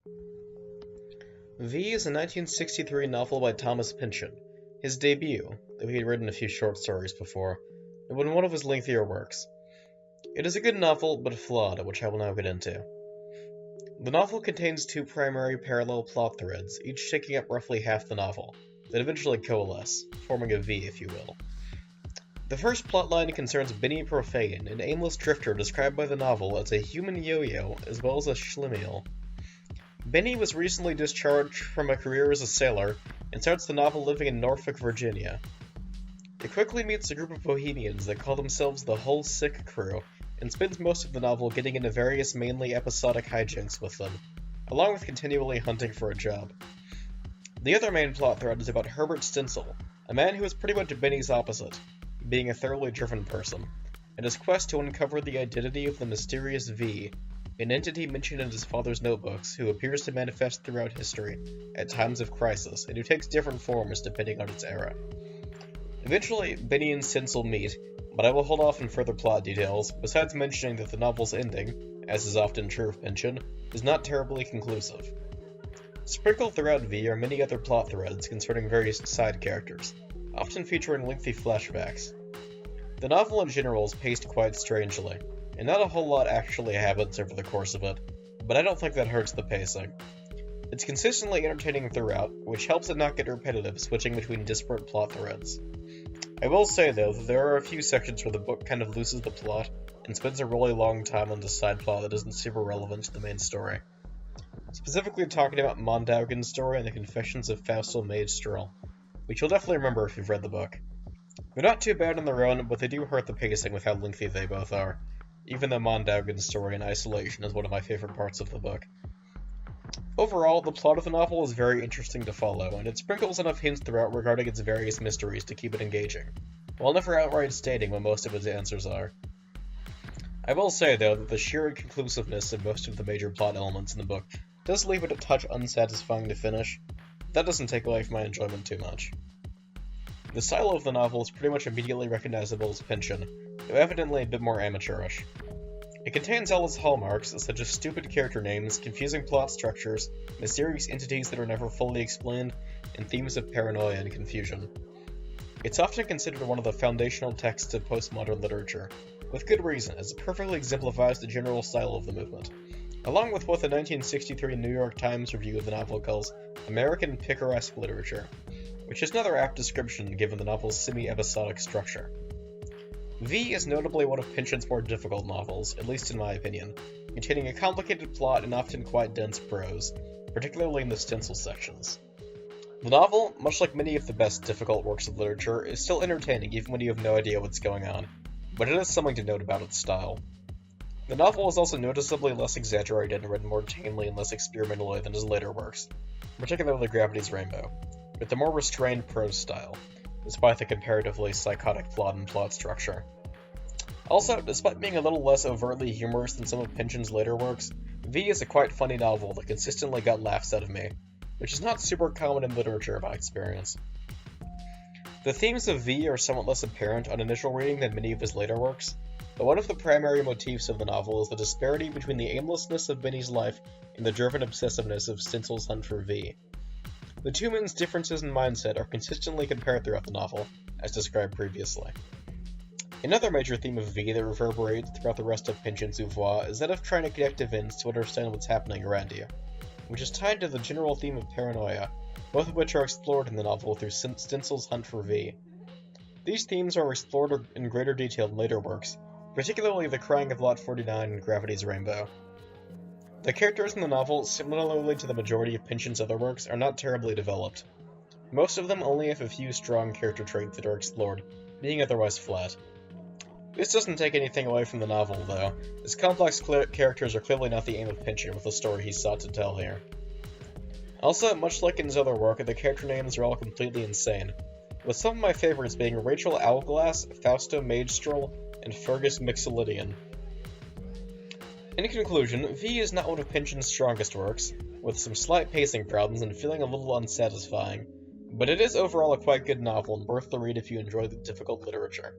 V is a 1963 novel by Thomas Pynchon, his debut, though he had written a few short stories before, and one of his lengthier works. It is a good novel, but flawed, which I will now get into. The novel contains two primary parallel plot threads, each taking up roughly half the novel, that eventually coalesce, forming a V, if you will. The first plotline concerns Benny Profane, an aimless drifter described by the novel as a human yo-yo as well as a schlemiel. Benny was recently discharged from a career as a sailor and starts the novel living in Norfolk, Virginia. He quickly meets a group of bohemians that call themselves the Hull Sick Crew and spends most of the novel getting into various mainly episodic hijinks with them, along with continually hunting for a job. The other main plot thread is about Herbert Stencil, a man who is pretty much Benny's opposite, being a thoroughly driven person, and his quest to uncover the identity of the mysterious V, an entity mentioned in his father's notebooks who appears to manifest throughout history at times of crisis and who takes different forms depending on its era. Eventually, Benny and Stencil meet, but I will hold off on further plot details, besides mentioning that the novel's ending, as is often true of Pynchon, is not terribly conclusive. Sprinkled throughout V are many other plot threads concerning various side characters, often featuring lengthy flashbacks. The novel in general is paced quite strangely, and not a whole lot actually happens over the course of it, but I don't think that hurts the pacing. It's consistently entertaining throughout, which helps it not get repetitive switching between disparate plot threads. I will say though that there are a few sections where the book kind of loses the plot and spends a really long time on the side plot that isn't super relevant to the main story. Specifically talking about Mondaugen's story and the Confessions of Fausto Maidstrel, which you'll definitely remember if you've read the book. They're not too bad on their own, but they do hurt the pacing with how lengthy they both are, even though Mondaugen's story in isolation is one of my favorite parts of the book. Overall, the plot of the novel is very interesting to follow, and it sprinkles enough hints throughout regarding its various mysteries to keep it engaging, while never outright stating what most of its answers are. I will say, though, that the sheer inconclusiveness of most of the major plot elements in the book does leave it a touch unsatisfying to finish. That doesn't take away from my enjoyment too much. The style of the novel is pretty much immediately recognizable as Pynchon, though evidently a bit more amateurish. It contains all its hallmarks, such as stupid character names, confusing plot structures, mysterious entities that are never fully explained, and themes of paranoia and confusion. It's often considered one of the foundational texts of postmodern literature, with good reason, as it perfectly exemplifies the general style of the movement, along with what the 1963 New York Times review of the novel calls American picaresque literature, which is another apt description given the novel's semi-episodic structure. V is notably one of Pynchon's more difficult novels, at least in my opinion, containing a complicated plot and often quite dense prose, particularly in the stencil sections. The novel, much like many of the best difficult works of literature, is still entertaining even when you have no idea what's going on, but it is something to note about its style. The novel is also noticeably less exaggerated and written more tamely and less experimentally than his later works, particularly Gravity's Rainbow, with a more restrained prose style, despite the comparatively psychotic plot and plot structure. Also, despite being a little less overtly humorous than some of Pynchon's later works, V is a quite funny novel that consistently got laughs out of me, which is not super common in literature by experience. The themes of V are somewhat less apparent on initial reading than many of his later works, but one of the primary motifs of the novel is the disparity between the aimlessness of Benny's life and the driven obsessiveness of Stencil's hunt for V. The two men's differences in mindset are consistently compared throughout the novel, as described previously. Another major theme of V that reverberates throughout the rest of Pynchon's oeuvre is that of trying to connect events to understand what's happening around you, which is tied to the general theme of paranoia, both of which are explored in the novel through Stencil's hunt for V. These themes are explored in greater detail in later works, particularly The Crying of Lot 49 and Gravity's Rainbow. The characters in the novel, similarly to the majority of Pynchon's other works, are not terribly developed. Most of them only have a few strong character traits that are explored, being otherwise flat. This doesn't take anything away from the novel, though, as complex characters are clearly not the aim of Pynchon with the story he sought to tell here. Also, much like in his other work, the character names are all completely insane, with some of my favorites being Rachel Owlglass, Fausto Maidstrel, and Fergus Mixolydian. In conclusion, V is not one of Pynchon's strongest works, with some slight pacing problems and feeling a little unsatisfying, but it is overall a quite good novel and worth the read if you enjoy the difficult literature.